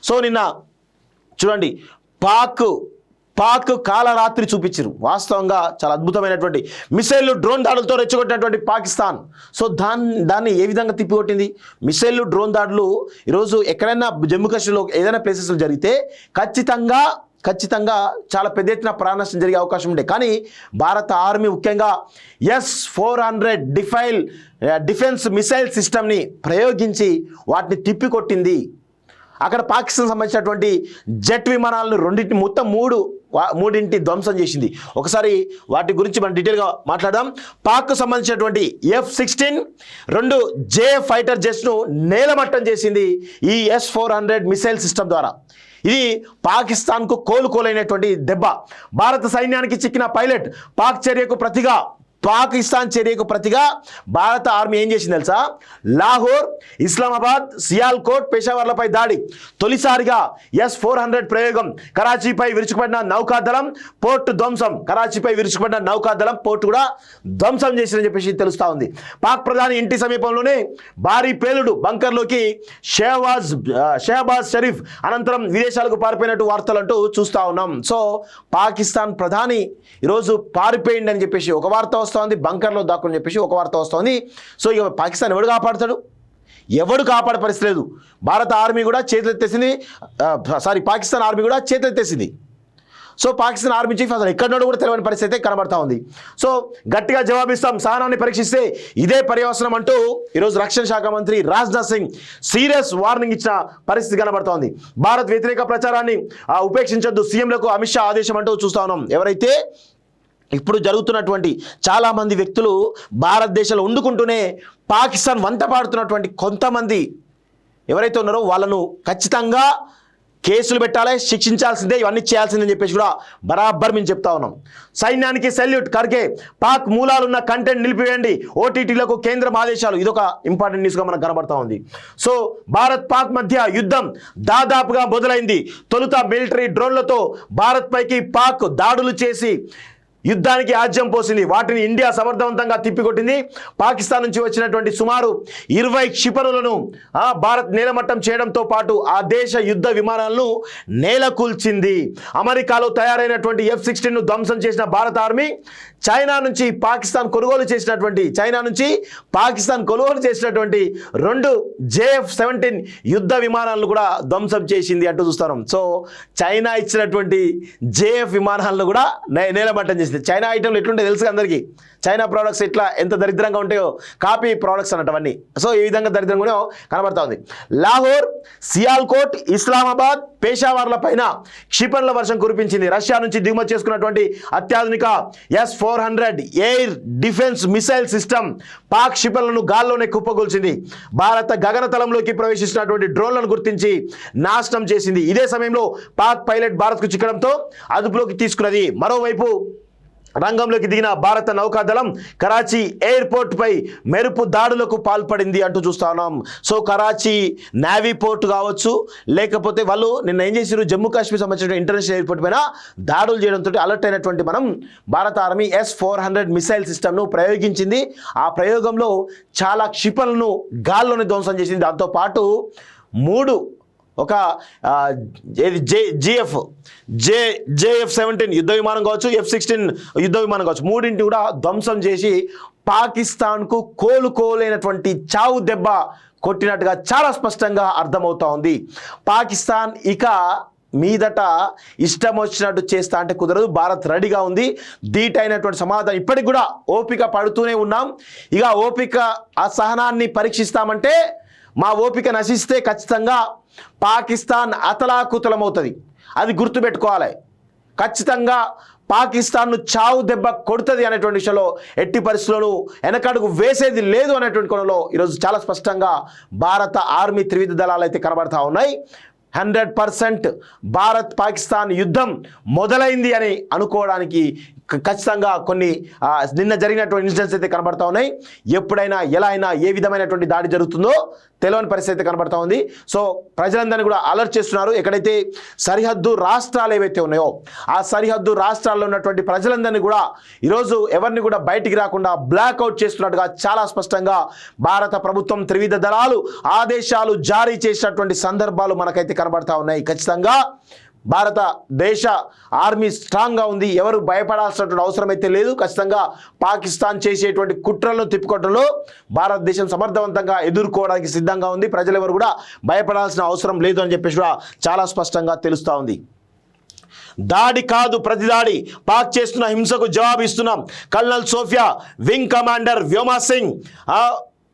So నిన్న చూడండి పాక్ కాలరాత్రి చూపించారు. వాస్తవంగా చాలా అద్భుతమైనటువంటి మిసైళ్ళు డ్రోన్ దాడులతో రెచ్చగొట్టినటువంటి పాకిస్తాన్ సో దాన్ని ఏ విధంగా తిప్పికొట్టింది. మిసైళ్ళు డ్రోన్ దాడులు ఈరోజు ఎక్కడైనా జమ్మూ కాశ్మీర్లో ఏదైనా ప్లేసెస్లో జరిగితే ఖచ్చితంగా చాలా పెద్ద ఎత్తున ప్రాణ నష్టం జరిగే అవకాశం ఉండే. కానీ భారత ఆర్మీ ముఖ్యంగా S-400 డిఫెన్స్ మిసైల్ సిస్టమ్ని ప్రయోగించి వాటిని తిప్పికొట్టింది. అక్కడ పాకిస్తాన్ సంబంధించినటువంటి జెట్ విమానాలను మొత్తం మూడింటి ధ్వంసం చేసింది. ఒకసారి వాటి గురించి మనం డీటెయిల్గా మాట్లాడదాం. పాక్కు సంబంధించినటువంటి F-16 2 JF ఫైటర్ జెట్స్ను నేలమట్టం చేసింది ఈ S-400 మిసైల్ సిస్టమ్ ద్వారా. ఇది పాకిస్తాన్కు కోలుకోలేనటువంటి దెబ్బ. భారత సైన్యానికి చిక్కిన పైలట్ పాకిస్తాన్ చర్యకు ప్రతిగా భారత ఆర్మీ ఏం చేసింది తెలుసా? లాహోర్, ఇస్లామాబాద్, సియాల్కోట్, పెషావర్లపై దాడి. తొలిసారిగా S-400 ప్రయోగం. కరాచీపై విరుచుకుపడిన నౌకాదళం పోర్టు ధ్వంసం. పోర్టు కూడా ధ్వంసం చేసిందని చెప్పేసి తెలుస్తూ ఉంది. పాక్ ప్రధాని ఇంటి సమీపంలోనే భారీ పేలుడు. బంకర్లోకి షహబాజ్ షరీఫ్ అనంతరం విదేశాలకు పారిపోయినట్టు వార్తలు అంటూ చూస్తూ ఉన్నాం. సో పాకిస్తాన్ ప్రధాని ఈరోజు పారిపోయింది అని చెప్పేసి ఒక వార్త వస్తుంది, బంకర్లో దాక్కుని చెప్పేసి ఒక వార్త వస్తుంది. సో ఇక పాకిస్తాన్ ఎవడు కాపాడుతాడు? ఎవడు కాపాడే పరిస్థితి లేదు. భారత ఆర్మీ కూడా చేతులెత్తేసింది. పాకిస్తాన్ ఆర్మీ కూడా చేతులెత్తేసింది. సో పాకిస్తాన్ ఆర్మీ చీఫ్ అసలు ఎక్కడో కూడా తెలియని పరిస్థితి అయితే కనబడతా ఉంది. సో గట్టిగా జవాబిస్తాం, సహనాన్ని పరీక్షిస్తే ఇదే పర్యవసనం అంటూ ఈరోజు రక్షణ శాఖ మంత్రి రాజ్నాథ్ సింగ్ సీరియస్ వార్నింగ్ ఇచ్చిన పరిస్థితి కనబడుతోంది. భారత్ వ్యతిరేక ప్రచారాన్ని ఉపేక్షించొద్దు, సీఎంలకు అమిత్ షా ఆదేశం అంటూ చూస్తా ఉన్నాం. ఎవరైతే ఇప్పుడు జరుగుతున్నటువంటి చాలామంది వ్యక్తులు భారతదేశంలో వండుకుంటూనే పాకిస్తాన్ వంత పాడుతున్నటువంటి కొంతమంది ఎవరైతే ఉన్నారో వాళ్ళను ఖచ్చితంగా కేసులు పెట్టాలి, శిక్షించాల్సిందే, ఇవన్నీ చేయాల్సిందని చెప్పేసి కూడా బరాబర్ మేము చెప్తా ఉన్నాం. సైన్యానికి సెల్యూట్. ఖర్గే పాక్ మూలాలున్న కంటెంట్ నిలిపివేయండి, ఓటీటీలకు కేంద్రం ఆదేశాలు. ఇదొక ఇంపార్టెంట్ న్యూస్గా మనకు కనబడతా ఉంది. సో భారత్ పాక్ మధ్య యుద్ధం దాదాపుగా మొదలైంది. తొలుత మిలిటరీ డ్రోన్లతో భారత్ పైకి పాక్ దాడులు చేసి యుద్ధానికి ఆజ్యం పోసింది. వాటిని ఇండియా సమర్థవంతంగా తిప్పికొట్టింది. పాకిస్తాన్ నుంచి వచ్చినటువంటి సుమారు 20 క్షిపణులను భారత్ నేలమట్టం చేయడంతో పాటు ఆ దేశ యుద్ధ విమానాలను నేలకూల్చింది. అమెరికాలో తయారైనటువంటి F-16ను ధ్వంసం చేసిన భారత ఆర్మీ చైనా నుంచి పాకిస్తాన్ కొనుగోలు చేసినటువంటి 2 JF-17 యుద్ధ విమానాలను కూడా ధ్వంసం చేసింది అంటూ చూస్తాం. సో చైనా ఇచ్చినటువంటి JF విమానాలను కూడా నేలమట్టం చేసింది. చైనా ఐటెంలు ఎట్లుంటాయి తెలుసు అందరికీ. చైనా ప్రోడక్ట్స్ ఎంత దరిద్రంగా ఉంటాయో, కాపీ ప్రోడక్ట్స్ అన్నట్టువన్నీ. సో ఈ విధంగా దరిద్రంగా కనబడతా ఉంది. లాహోర్, సియాల్కోట్, ఇస్లామాబాద్, పేషావర్ల పైన క్షిపణుల వర్షం కురిపించింది. రష్యా నుంచి దిగుమతి చేసుకున్నటువంటి అత్యాధునిక S-400 air defence missile system Pak క్షిపణులను గాల్లోనే కుప్పగొల్చింది. భారత గగనతలంలోకి ప్రవేశించినటువంటి డ్రోన్లను గుర్తించి నాశనం చేసింది. ఇదే సమయంలో పాక్ పైలట్ భారత్కు చిక్కడంతో అదుపులోకి తీసుకున్నది. మరోవైపు రంగంలోకి దిగిన భారత నౌకాదళం కరాచీ ఎయిర్పోర్ట్ పై మెరుపు దాడులకు పాల్పడింది అంటూ చూస్తా ఉన్నాం. సో కరాచీ నేవీ పోర్ట్ కావచ్చు, లేకపోతే వాళ్ళు నిన్న ఏం చేశారు, జమ్మూ కాశ్మీర్ సంబంధించిన ఇంటర్నేషనల్ ఎయిర్పోర్ట్ పైన దాడులు చేయడంతో అలర్ట్ అయినటువంటి భారత ఆర్మీ S-400 మిసైల్ సిస్టమ్ను ప్రయోగించింది. ఆ ప్రయోగంలో చాలా క్షిపణులను గాల్లోనే ధ్వంసం చేసింది. దాంతోపాటు 3 JF-17 యుద్ధ విమానం కావచ్చు, F-16 యుద్ధ విమానం కావచ్చు, మూడింటి కూడా ధ్వంసం చేసి పాకిస్తాన్కు కోలుకోలేనటువంటి చావు దెబ్బ కొట్టినట్టుగా చాలా స్పష్టంగా అర్థమవుతా ఉంది. పాకిస్తాన్ ఇక మీదట ఇష్టం వచ్చినట్టు చేస్తా అంటే కుదరదు. భారత్ రెడీగా ఉంది. ధీటైనటువంటి సమాధానం. ఇప్పటికి కూడా ఓపిక పడుతూనే ఉన్నాం. ఇక ఓపిక ఆ సహనాన్ని పరీక్షిస్తామంటే మా ఓపిక నశిస్తే ఖచ్చితంగా పాకిస్తాన్ అతలాకుతలమవుతుంది. అది గుర్తుపెట్టుకోవాలి. ఖచ్చితంగా పాకిస్తాన్ను చావు దెబ్బ కొడుతుంది అనేటువంటి విషయంలో ఎట్టి పరిస్థితుల్లోనూ వెనకడుగు వేసేది లేదు అనేటువంటి కోణంలో ఈరోజు చాలా స్పష్టంగా భారత ఆర్మీ త్రివిధ దళాలు అయితే కనబడతా ఉన్నాయి. 100% భారత్ పాకిస్తాన్ యుద్ధం మొదలైంది అని అనుకోవడానికి ఖచ్చితంగా కొన్ని నిన్న జరిగినటువంటి ఇన్సిడెంట్స్ అయితే కనబడతా ఉన్నాయి. ఎప్పుడైనా ఎలా అయినా ఏ విధమైనటువంటి దాడి జరుగుతుందో తెలియని పరిస్థితి కనబడతా ఉంది. సో ప్రజలందరినీ కూడా అలర్ట్ చేస్తున్నారు. ఎక్కడైతే సరిహద్దు రాష్ట్రాలు ఏవైతే ఉన్నాయో ఆ సరిహద్దు రాష్ట్రాల్లో ఉన్నటువంటి ప్రజలందరినీ కూడా ఈరోజు ఎవరిని కూడా బయటికి రాకుండా బ్లాక్అవుట్ చేస్తున్నట్టుగా చాలా స్పష్టంగా భారత ప్రభుత్వం త్రివిధ దళాలు ఆదేశాలు జారీ చేసినటువంటి సందర్భాలు మనకైతే కనబడతా ఉన్నాయి. ఖచ్చితంగా భారతదేశ ఆర్మీ స్ట్రాంగ్గా ఉంది. ఎవరు భయపడాల్సినటువంటి అవసరం అయితే లేదు. ఖచ్చితంగా పాకిస్తాన్ చేసేటువంటి కుట్రలను తిప్పుకోవడంలో భారతదేశం సమర్థవంతంగా ఎదుర్కోవడానికి సిద్ధంగా ఉంది. ప్రజలు ఎవరు కూడా భయపడాల్సిన అవసరం లేదు అని చెప్పేసి కూడా చాలా స్పష్టంగా తెలుస్తూ ఉంది. దాడి కాదు ప్రతిదాడి, పాక్ చేస్తున్న హింసకు జవాబు ఇస్తున్నాం. Colonel Sofiya, wing commander Vyoma Singh,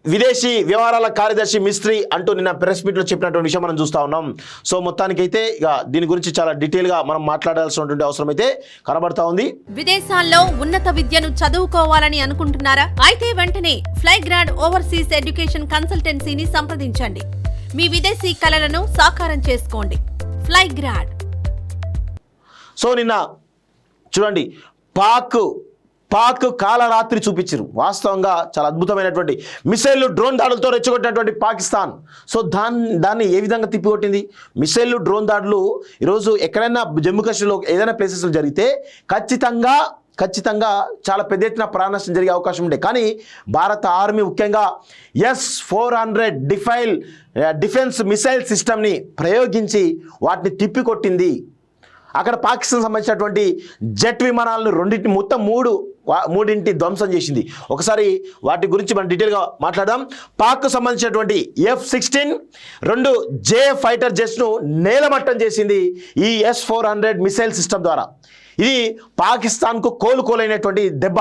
విదేశీ వ్యవహారాల కార్యదర్శి మిస్త్రీ అంటూ నిన్న ప్రెస్ మీట్లో చెప్పినటువంటి విషయం మనం చూస్తూ ఉన్నాం. సో మొత్తానికైతే ఇక దీని గురించి చాలా డీటెయిల్గా మనం మాట్లాడాల్సినటువంటి అవసరం అయితే కనబడతా ఉంది. విదేశాల్లో ఉన్నత విద్యను చదువుకోవాలని అనుకుంటున్నారా? అయితే వెంటనే ఫ్లైగ్రాడ్ ఓవర్సీస్ ఎడ్యుకేషన్ కన్సల్టెన్సీని సంప్రదించండి. మీ విదేశీ కలలను సాకారం చేసుకోండి. ఫ్లైగ్రాడ్. సో నిన్న చూడండి, పాక్ కాలరాత్రి చూపించారు. వాస్తవంగా చాలా అద్భుతమైనటువంటి మిసైళ్ళు డ్రోన్ దాడులతో రెచ్చగొట్టినటువంటి పాకిస్తాన్ సో దాన్ని ఏ విధంగా తిప్పికొట్టింది. మిసైళ్ళు డ్రోన్ దాడులు ఈరోజు ఎక్కడైనా జమ్మూ కాశ్మీర్లో ఏదైనా ప్లేసెస్లో జరిగితే ఖచ్చితంగా చాలా పెద్ద ఎత్తున ప్రాణ నష్టం జరిగే అవకాశం ఉండే. కానీ భారత ఆర్మీ ముఖ్యంగా S-400 డిఫెన్స్ మిసైల్ సిస్టమ్ని ప్రయోగించి వాటిని తిప్పికొట్టింది. అక్కడ పాకిస్తాన్ సంబంధించినటువంటి జెట్ విమానాలను మొత్తం మూడింటి ధ్వంసం చేసింది. ఒకసారి వాటి గురించి మనం డీటెయిల్గా మాట్లాడదాం. పాక్కు సంబంధించినటువంటి F-16 2 జే ఫైటర్ జెట్స్ను నేలమట్టం చేసింది ఈ S-400 మిసైల్ సిస్టమ్ ద్వారా. ఇది పాకిస్తాన్కు కోలుకోలేనటువంటి దెబ్బ.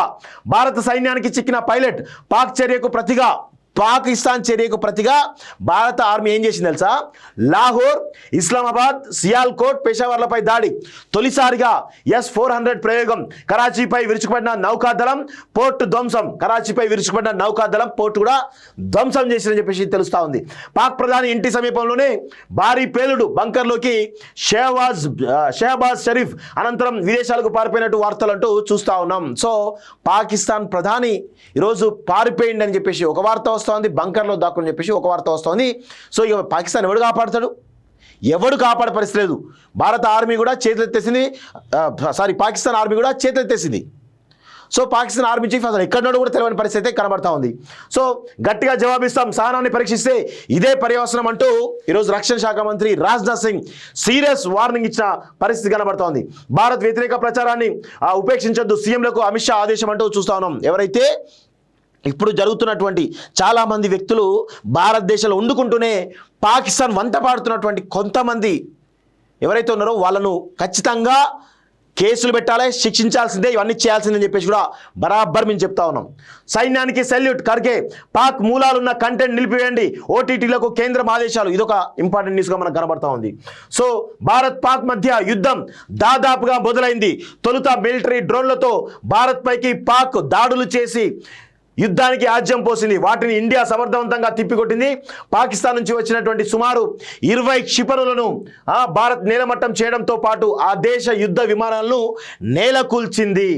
భారత సైన్యానికి చిక్కిన పైలట్ పాకిస్తాన్ చర్యకు ప్రతిగా భారత ఆర్మీ ఏం చేసింది తెలుసా? లాహోర్, ఇస్లామాబాద్, సియాల్కోట్, పెషావర్లపై దాడి. తొలిసారిగా S-400 ప్రయోగం. కరాచీపై విరుచుకుపడిన నౌకాదళం పోర్టు ధ్వంసం. పోర్టు కూడా ధ్వంసం చేసిందని చెప్పేసి తెలుస్తూ ఉంది. పాక్ ప్రధాని ఇంటి సమీపంలోనే భారీ పేలుడు. బంకర్లోకి షహబాజ్ షరీఫ్ అనంతరం విదేశాలకు పారిపోయినట్టు వార్తలు అంటూ చూస్తూ ఉన్నాం. సో పాకిస్తాన్ ప్రధాని ఈరోజు పారిపోయింది అని చెప్పేసి ఒక వార్త వస్తుంది, బంకర్లో దాక్కుని చెప్పేసి ఒక వార్త వస్తుంది. సో ఇక పాకిస్తాన్ ఎవడు కాపాడుతాడు? ఎవడు కాపాడే పరిస్థితి లేదు. భారత ఆర్మీ కూడా చేతులెత్తేసింది. పాకిస్తాన్ ఆర్మీ కూడా చేతులెత్తేసింది. సో పాకిస్తాన్ ఆర్మీ చీఫ్ అసలు ఎక్కడో కూడా తెలియని పరిస్థితి కనబడతా ఉంది. సో గట్టిగా జవాబిస్తాం, సహనాన్ని పరీక్షిస్తే ఇదే పర్యవసనం అంటూ ఈరోజు రక్షణ శాఖ మంత్రి రాజ్నాథ్ సింగ్ సీరియస్ వార్నింగ్ ఇచ్చిన పరిస్థితి కనబడుతోంది. భారత్ వ్యతిరేక ప్రచారాన్ని ఉపేక్షించొద్దు, సీఎంలకు అమిత్ షా ఆదేశం అంటూ చూస్తా ఉన్నాం. ఎవరైతే ఇప్పుడు జరుగుతున్నటువంటి చాలామంది వ్యక్తులు భారతదేశంలో వండుకుంటూనే పాకిస్తాన్ వంత పాడుతున్నటువంటి కొంతమంది ఎవరైతే ఉన్నారో వాళ్ళను ఖచ్చితంగా కేసులు పెట్టాలి, శిక్షించాల్సిందే, ఇవన్నీ చేయాల్సిందని చెప్పేసి కూడా బరాబర్ మేము చెప్తా ఉన్నాం. సైన్యానికి సెల్యూట్. ఖర్గే, పాక్ మూలాలున్న కంటెంట్ నిలిపివేయండి, ఓటీటీలకు కేంద్రం ఆదేశాలు. ఇదొక ఇంపార్టెంట్ న్యూస్గా మనకు కనబడతా ఉంది. సో భారత్ పాక్ మధ్య యుద్ధం దాదాపుగా మొదలైంది. తొలుత మిలిటరీ డ్రోన్లతో భారత్ పైకి పాక్ దాడులు చేసి యుద్ధానికి ఆజ్యం పోసింది. వాటిని ఇండియా సమర్థవంతంగా తిప్పికొట్టింది. పాకిస్తాన్ నుంచి వచ్చినటువంటి సుమారు 20 క్షిపణులను భారత్ నేలమట్టం చేయడంతో పాటు ఆ దేశ యుద్ధ విమానాలను నేలకూల్చింది.